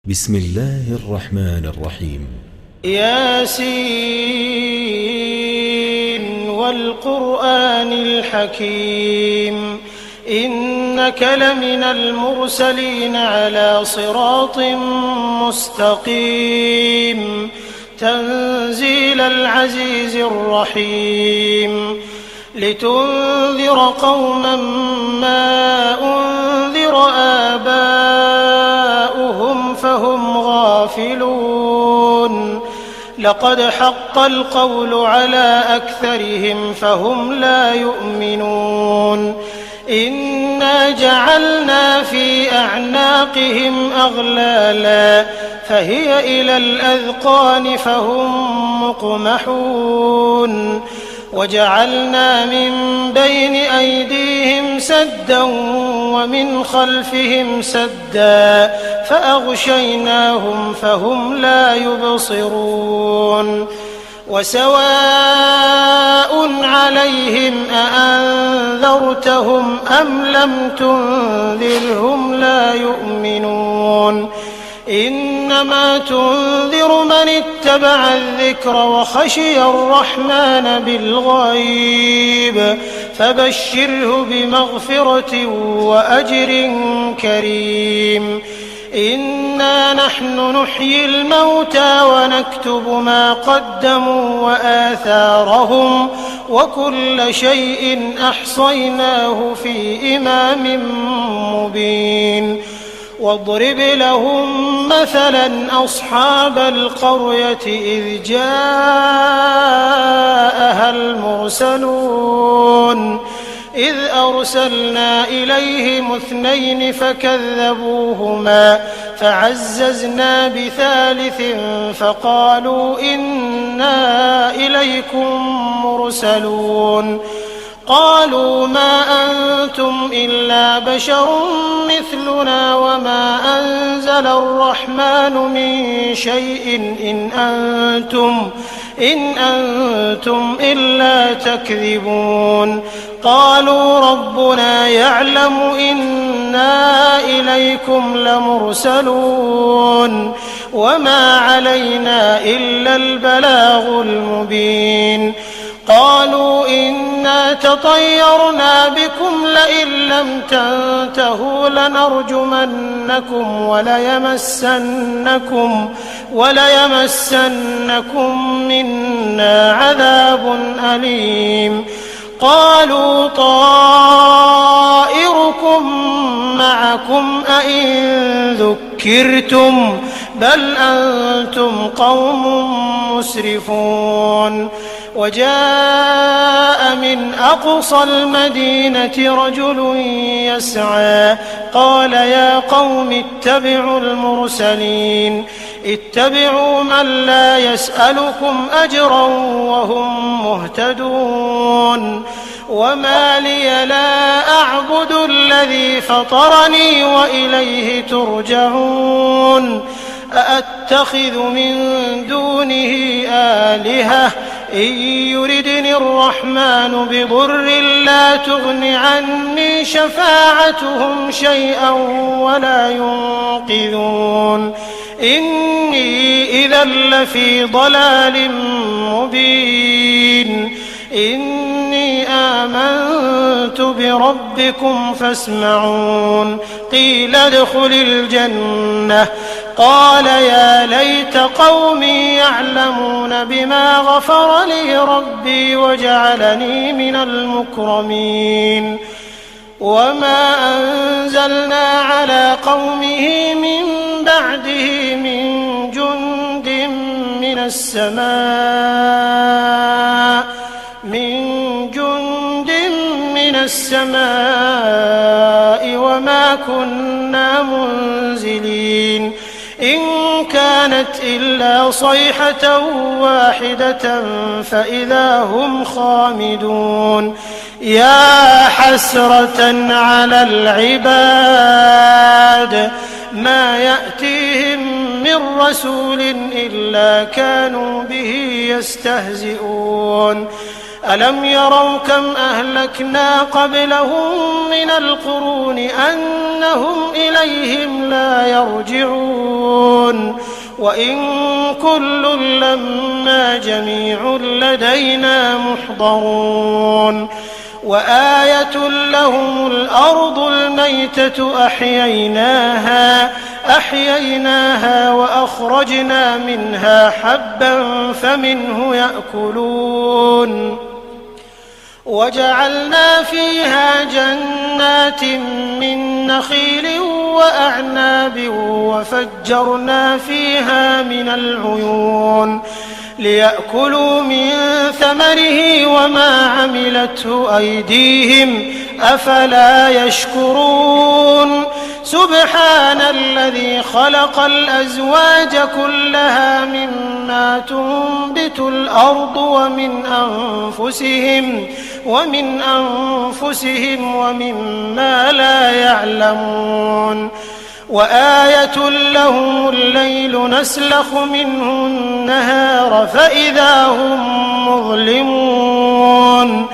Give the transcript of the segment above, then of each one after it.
بسم الله الرحمن الرحيم. ياسين والقرآن الحكيم إنك لمن المرسلين على صراط مستقيم تنزيل العزيز الرحيم لتنذر قوما ما أنذر آباؤهم فهم غافلون لقد حق القول على أكثرهم فهم لا يؤمنون إنا جعلنا في أعناقهم أغلالا فهي إلى الأذقان فهم مقمحون وجعلنا من بين أيديهم سدا ومن خلفهم سدا فأغشيناهم فهم لا يبصرون وسواء عليهم أأنذرتهم أم لم تنذرهم لا يؤمنون إنما تنذر من اتبع الذكر وخشي الرحمن بالغيب فبشره بمغفرة وأجر كريم إنا نحن نحيي الموتى ونكتب ما قدموا وآثارهم وكل شيء أحصيناه في إمام مبين واضرب لهم مثلا أصحاب القرية إذ جاءها المرسلون إذ أرسلنا إليهم 2 فكذبوهما فعززنا بثالث فقالوا إنا إليكم مرسلون قالوا ما أنتم إلا بشر مثلنا وما أنزل الرحمن من شيء إن أنتم إلا تكذبون قالوا ربنا يعلم إنا إليكم لمرسلون وما علينا إلا البلاغ المبين قالوا إنا تطيرنا بكم لئن لم تنتهوا لنرجمنكم وليمسنكم منا عذاب أليم قالوا طائركم معكم أئن ذكرتم بل أنتم قوم مسرفون وجاء من أقصى المدينة رجل يسعى قال يا قوم اتبعوا المرسلين اتبعوا من لا يسألكم أجرا وهم مهتدون وما لي لا أعبد الذي فطرني وإليه ترجعون أأتخذ من دونه آلهة إن يردني الرحمن بضر لا تغن عني شفاعتهم شيئا ولا ينقذون إني إذا لفي ضلال مبين إني آمنت بربكم فاسمعون قيل ادخل الجنة قال يا ليت قومي يعلمون بما غفر لي ربي وجعلني من المكرمين وما أنزلنا على قومه من بعده من جند من السماء وما كنا منزلين إن كانت إلا صيحة واحدة فإذا هم خامدون يا حسرة على العباد ما يأتيهم من رسول إلا كانوا به يستهزئون ألم يروا كم أهلكنا قبلهم من القرون أنهم إليهم لا يرجعون وإن كل لما جميع لدينا محضرون وآية لهم الأرض الميتة أحييناها وأخرجنا منها حبا فمنه يأكلون وجعلنا فيها جنات من نخيل وأعناب وفجرنا فيها من العيون ليأكلوا من ثمره وما عملته أيديهم أفلا يشكرون سبحان الذي خلق الأزواج كلها مما تنبت الأرض ومن أنفسهم ومما لا يعلمون وآية لهم الليل نسلخ منه النهار فإذا هم مظلمون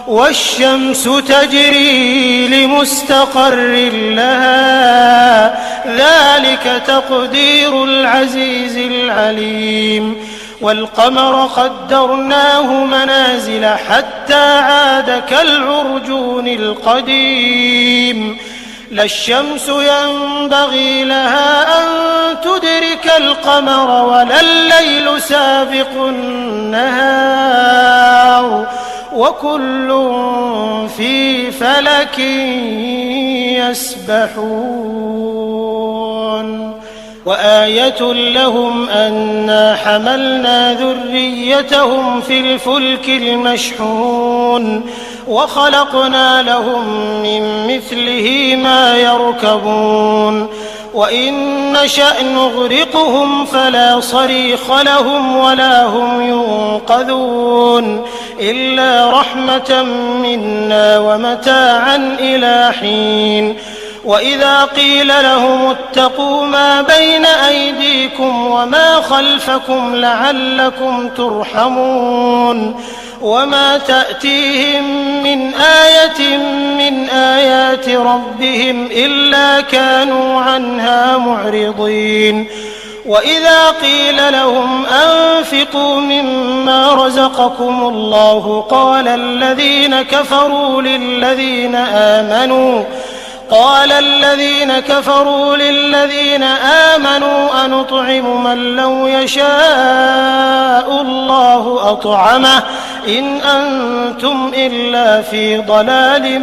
والشمس تجري لمستقر لها ذلك تقدير العزيز العليم والقمر قدرناه منازل حتى عاد كالعرجون القديم لا الشمس ينبغي لها أن تدرك القمر ولا الليل سابق النهار وكل في فلك يسبحون وآية لهم أنا حملنا ذريتهم في الفلك المشحون وخلقنا لهم من مثله ما يركبون وإن نشأ نغرقهم فلا صريخ لهم ولا هم ينقذون إلا رحمة منا ومتاعا إلى حين وإذا قيل لهم اتقوا ما بين أيديكم وما خلفكم لعلكم ترحمون وما تأتيهم من آية من آيات ربهم إلا كانوا عنها معرضين وإذا قيل لهم أنفقوا مما رزقكم الله قال الذين كفروا للذين آمنوا أنطعم من لو يشاء الله أطعمه إن أنتم إلا في ضلال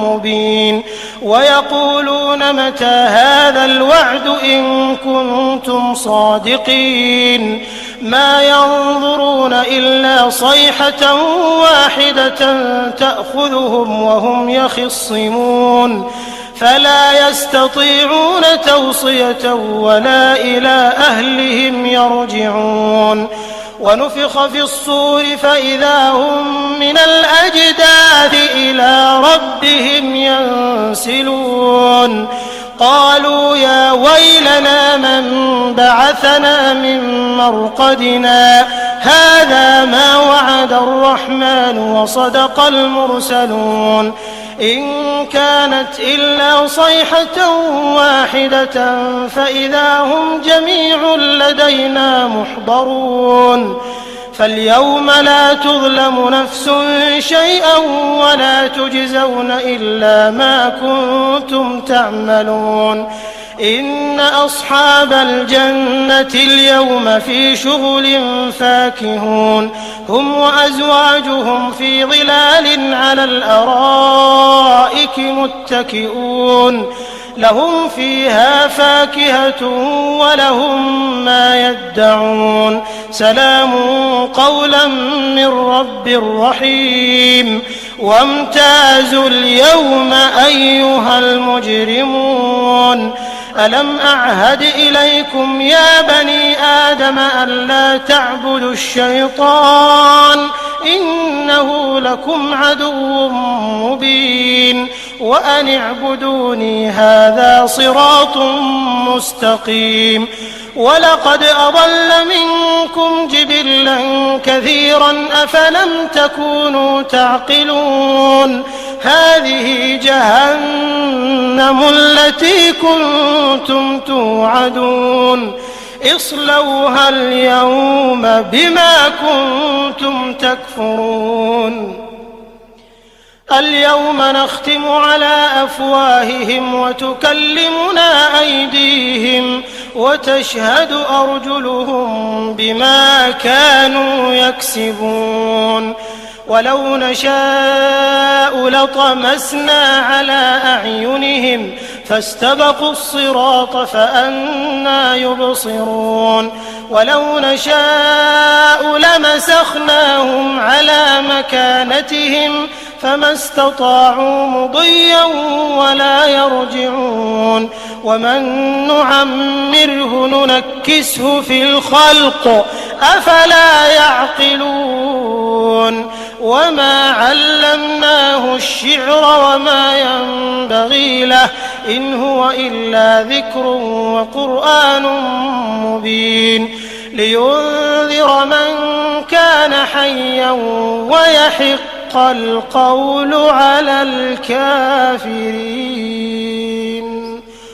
مبين ويقولون متى هذا الوعد إن كنتم صادقين ما ينظرون إلا صيحة واحدة تأخذهم وهم يخصمون فلا يستطيعون توصية ولا إلى أهلهم يرجعون ونفخ في الصور فإذا هم من الأجداث إلى ربهم ينسلون قالوا يا ويلنا من بعثنا من مرقدنا هذا ما وعد الرحمن وصدق المرسلون إن كانت إلا صيحة واحدة فإذا هم جميع لدينا محضرون فاليوم لا تظلم نفس شيئا ولا تجزون إلا ما كنتم تعملون إن أصحاب الجنة اليوم في شغل فاكهون هم وأزواجهم في ظلال على الأرائك متكئون لهم فيها فاكهة ولهم ما يدعون سلام قولا من رب رحيم وامتازوا اليوم أيها المجرمون ألم أعهد إليكم يا بني آدم ألا تعبدوا الشيطان إنه لكم عدو مبين وأن اعبدوني هذا صراط مستقيم ولقد أضل منكم جبلا كثيرا أفلم تكونوا تعقلون هذه جهنم التي كنتم توعدون اصلوها اليوم بما كنتم تكفرون اليوم نختم على أفواههم وتكلمنا أيديهم وتشهد أرجلهم بما كانوا يكسبون ولو نشاء لطمسنا على أعينهم فاستبقوا الصراط فأنى يبصرون ولو نشاء لمسخناهم على مكانتهم فما استطاعوا مضيا ولا يرجعون ومن نعمره ننكسه في الخلق أفلا يعقلون وما علمناه الشعر وما ينبغي له إن هو إلا ذكر وقرآن مبين لينذر من كان حيا ويحق القول على الكافرين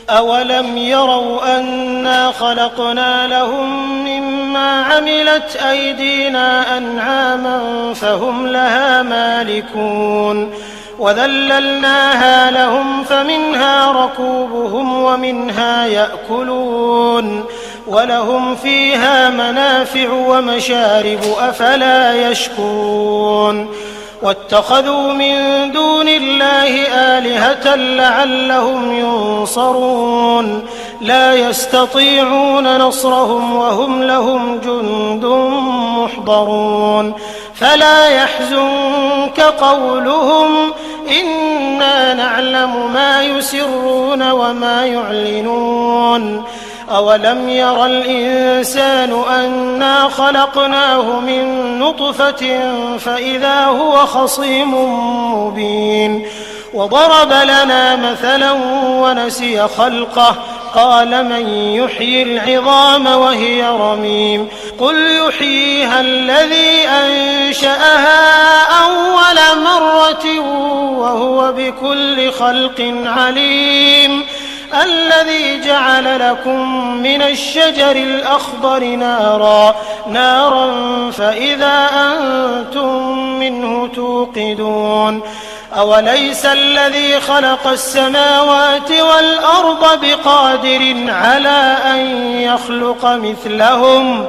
أولم يروا أنا خلقنا لهم مما عملت أيدينا أنعاما فهم لها مالكون وذللناها لهم فمنها ركوبهم ومنها يأكلون ولهم فيها منافع ومشارب أفلا يشكرون واتخذوا من دون الله آلهة لعلهم ينصرون لا يستطيعون نصرهم وهم لهم جند محضرون فلا يحزنك قولهم إنا نعلم ما يسرون وما يعلنون أولم ير الإنسان أنا خلقناه من نطفة فإذا هو خصيم مبين وضرب لنا مثلا ونسي خلقه قال من يحيي العظام وهي رميم قل يحييها الذي أنشأها أول مرة وهو بكل خلق عليم الذي جعل لكم من الشجر الأخضر نارا فإذا أنتم منه توقدون أوليس الذي خلق السماوات والأرض بقادر على أن يخلق مثلهم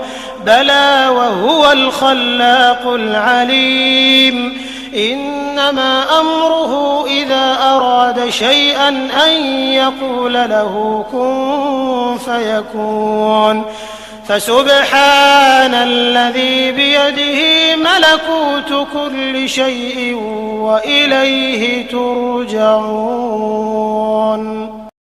بلى وهو الخلاق العليم إنما أمره إذا أراد شيئا أن يقول له كن فيكون فسبحان الذي بيده ملكوت كل شيء وإليه ترجعون